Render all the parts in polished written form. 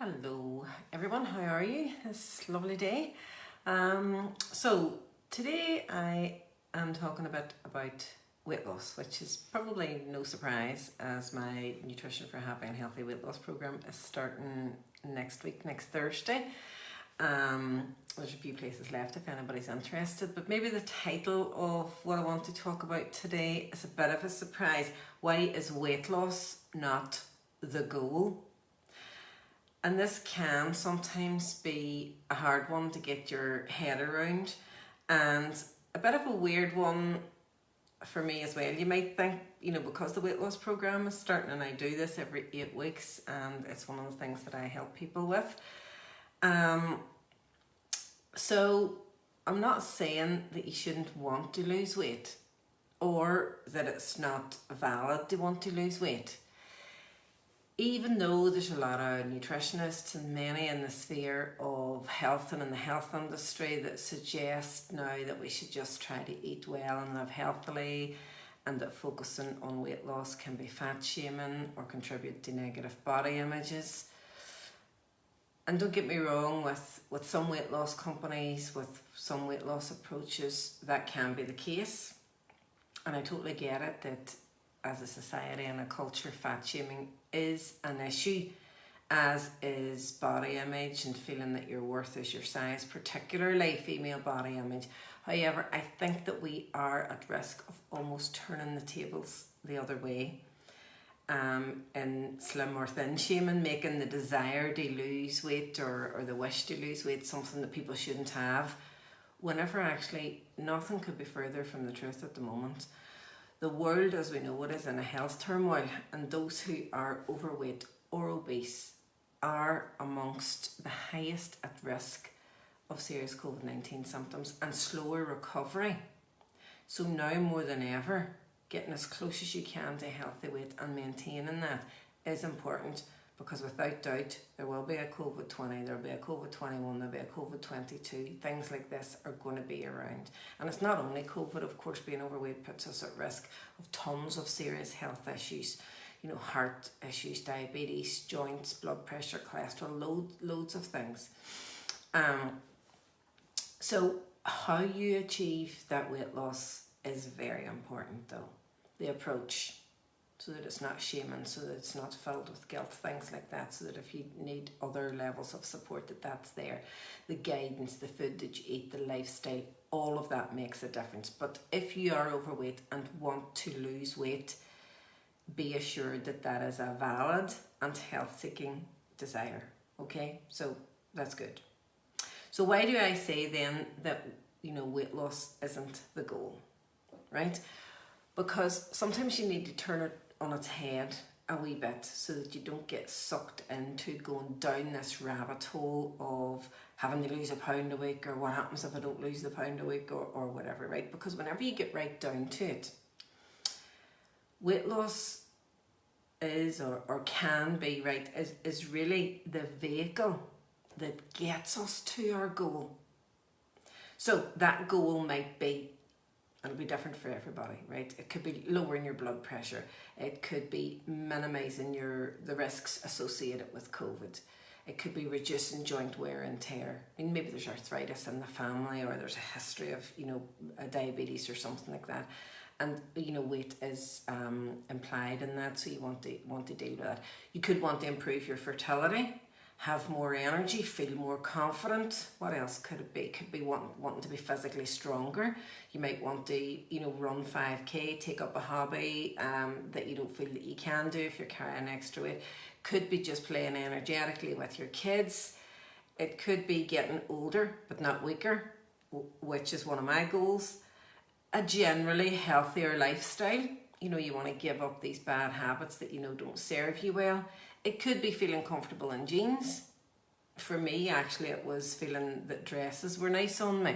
Hello everyone, how are you this lovely day? So today I am talking about weight loss, which is probably no surprise as my Nutrition for Happy and Healthy weight loss program is starting next week, next Thursday. There's a few places left if anybody's interested, but maybe the title of what I want to talk about today is a bit of a surprise. Why is weight loss not the goal? And this can sometimes be a hard one to get your head around and a bit of a weird one for me as well. You might think, because the weight loss program is starting and I do this every 8 weeks and it's one of the things that I help people with. So I'm not saying that you shouldn't want to lose weight or that it's not valid to want to lose weight. Even though there's a lot of nutritionists and many in the sphere of health and in the health industry that suggest now that we should just try to eat well and live healthily, and that focusing on weight loss can be fat shaming or contribute to negative body images. And don't get me wrong, with some weight loss companies, with some weight loss approaches, that can be the case. And I totally get it that as a society and a culture, fat shaming is an issue, as is body image and feeling that your worth is your size, particularly female body image. However, I think that we are at risk of almost turning the tables the other way, in slim or thin shaming, making the desire to lose weight or the wish to lose weight something that people shouldn't have, whenever actually nothing could be further from the truth at the moment. The world as we know it is in a health turmoil, and those who are overweight or obese are amongst the highest at risk of serious COVID-19 symptoms and slower recovery. So now more than ever, getting as close as you can to a healthy weight and maintaining that is important, because without doubt there will be a COVID-20, there will be a COVID-21, there will be a COVID-22. Things like this are going to be around. And it's not only COVID, of course. Being overweight puts us at risk of tons of serious health issues, heart issues, diabetes, joints, blood pressure, cholesterol, loads of things. So how you achieve that weight loss is very important though. The approach, so that it's not shaming, so that it's not filled with guilt, things like that, so that if you need other levels of support, that's there. The guidance, the food that you eat, the lifestyle, all of that makes a difference. But if you are overweight and want to lose weight, be assured that that is a valid and health-seeking desire. Okay, so that's good. So why do I say then that weight loss isn't the goal, right? Because sometimes you need to turn it on its head a wee bit so that you don't get sucked into going down this rabbit hole of having to lose a pound a week, or what happens if I don't lose the pound a week, or whatever, right? Because whenever you get right down to it, weight loss is or can be, right, is really the vehicle that gets us to our goal. So that goal might be, and it'll be different for everybody, right? It could be lowering your blood pressure. It could be minimising the risks associated with COVID. It could be reducing joint wear and tear. I mean, maybe there's arthritis in the family, or there's a history of, a diabetes or something like that. And, weight is implied in that, so you want to deal with that. You could want to improve your fertility, have more energy, feel more confident. What else could it be? It could be wanting to be physically stronger. You might want to, run 5K, take up a hobby that you don't feel that you can do if you're carrying extra weight. Could be just playing energetically with your kids. It could be getting older but not weaker, which is one of my goals. A generally healthier lifestyle. You want to give up these bad habits that don't serve you well. It could be feeling comfortable in jeans. For me, actually, it was feeling that dresses were nice on me.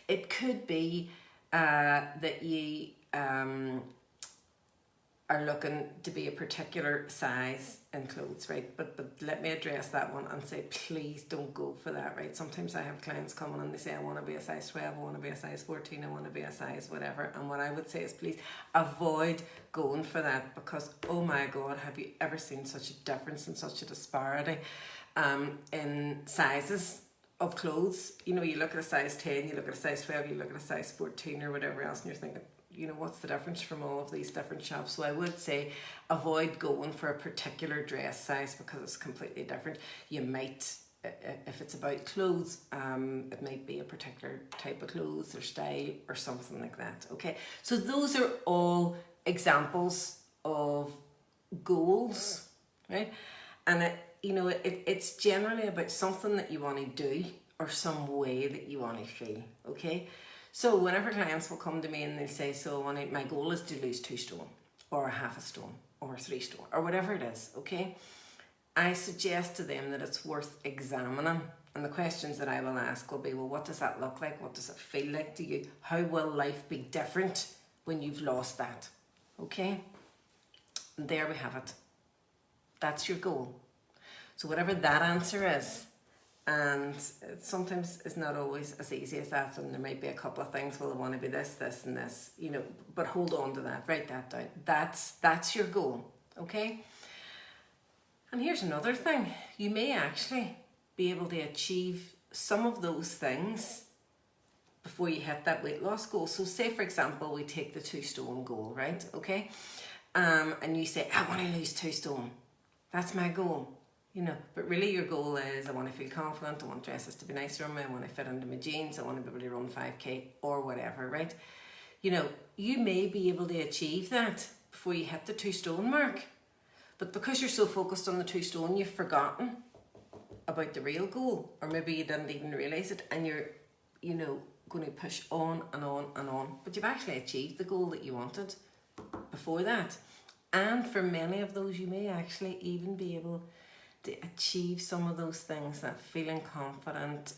It could be that you are looking to be a particular size in clothes, right? But let me address that one and say, please don't go for that, right? Sometimes I have clients coming and they say, I want to be a size 12, I want to be a size 14, I want to be a size whatever. And what I would say is, please avoid going for that, because, oh my God, have you ever seen such a difference and such a disparity in sizes of clothes? You know, you look at a size 10, you look at a size 12, you look at a size 14 or whatever else, and you're thinking, you know, what's the difference from all of these different shops? So I would say avoid going for a particular dress size, because it's completely different. You might, if it's about clothes, it might be a particular type of clothes or style or something like that. Okay, so those are all examples of goals, right? And it's generally about something that you want to do or some way that you want to feel. Okay. So whenever clients will come to me and they'll say, so my goal is to lose 2 stone or a half a stone or 3 stone or whatever it is, okay, I suggest to them that it's worth examining. And the questions that I will ask will be, well, what does that look like? What does it feel like to you? How will life be different when you've lost that? Okay, and there we have it. That's your goal. So whatever that answer is, and it sometimes is not always as easy as that, and there might be a couple of things, well, I want to be this, this and this, you know, but hold on to that, write that down. That's your goal, okay? And here's another thing. You may actually be able to achieve some of those things before you hit that weight loss goal. So say, for example, we take the 2 stone goal, right? Okay. And you say, I want to lose 2 stone. That's my goal. You know, but really your goal is, I want to feel confident, I want dresses to be nicer on me, I want to fit into my jeans, I want to be able to run 5k or whatever, right? You know, you may be able to achieve that before you hit the 2 stone mark. But because you're so focused on the 2 stone, you've forgotten about the real goal, or maybe you didn't even realise it, and you're, you know, going to push on and on and on. But you've actually achieved the goal that you wanted before that. And for many of those, you may actually even be able to achieve some of those things, that feeling confident,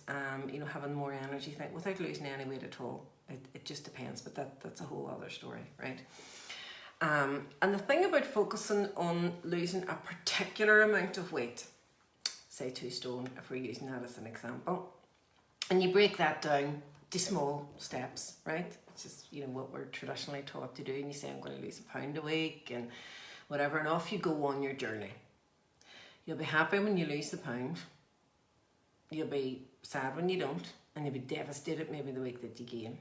you know, having more energy thing, without losing any weight at all. It just depends, but that's a whole other story, right? And the thing about focusing on losing a particular amount of weight, say 2 stone, if we're using that as an example, and you break that down to small steps, right? It's just, you know, what we're traditionally taught to do, and you say, I'm going to lose a pound a week and whatever, and off you go on your journey. You'll be happy when you lose the pound, you'll be sad when you don't, and you'll be devastated maybe the week that you gain.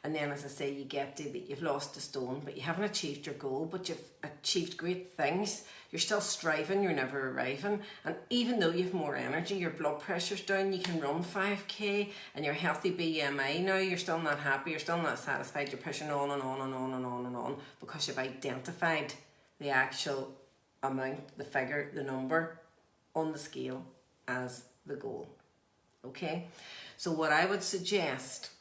And then, as I say, you get to that you've lost a stone, but you haven't achieved your goal, but you've achieved great things. You're still striving, you're never arriving. And even though you've more energy, your blood pressure's down, you can run 5k, and your healthy BMI now, you're still not happy, you're still not satisfied, you're pushing on and on and on and on and on, because you've identified the actual amount, the figure, the number on the scale as the goal. Okay? So what I would suggest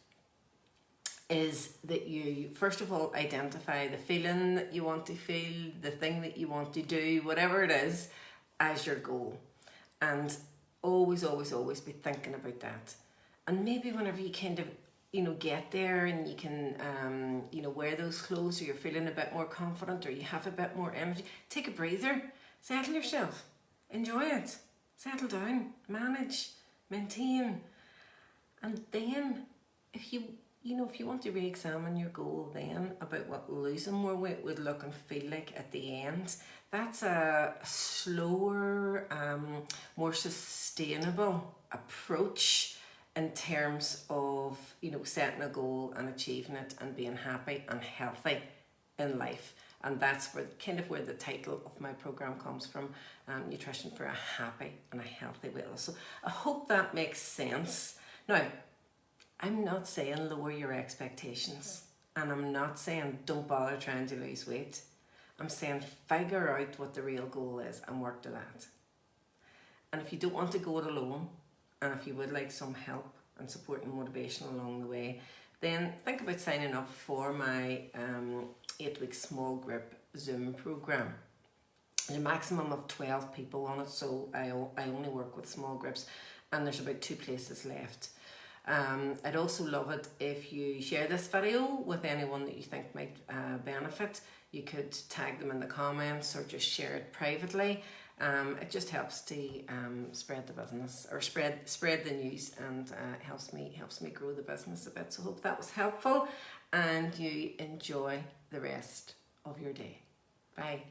is that you first of all identify the feeling that you want to feel, the thing that you want to do, whatever it is, as your goal. And always, always, always be thinking about that. And maybe whenever you kind of, you know, get there and you can, you know, wear those clothes, or you're feeling a bit more confident, or you have a bit more energy, take a breather, settle yourself, enjoy it, settle down, manage, maintain. And then if you want to re-examine your goal then about what losing more weight would look and feel like at the end, that's a slower, more sustainable approach in terms of, you know, setting a goal and achieving it and being happy and healthy in life. And that's where the title of my program comes from, Nutrition for a Happy and a Healthy Weight Loss. So I hope that makes sense. Now, I'm not saying lower your expectations, and I'm not saying don't bother trying to lose weight. I'm saying figure out what the real goal is and work to that. And if you don't want to go it alone, and if you would like some help and support and motivation along the way, then think about signing up for my 8-week small group Zoom program. There's a maximum of 12 people on it, so I only work with small groups, and there's about 2 places left. I'd also love it if you share this video with anyone that you think might benefit. you could tag them in the comments or just share it privately. It just helps to spread the business, or spread the news, and helps me grow the business a bit. So hope that was helpful, and you enjoy the rest of your day. Bye.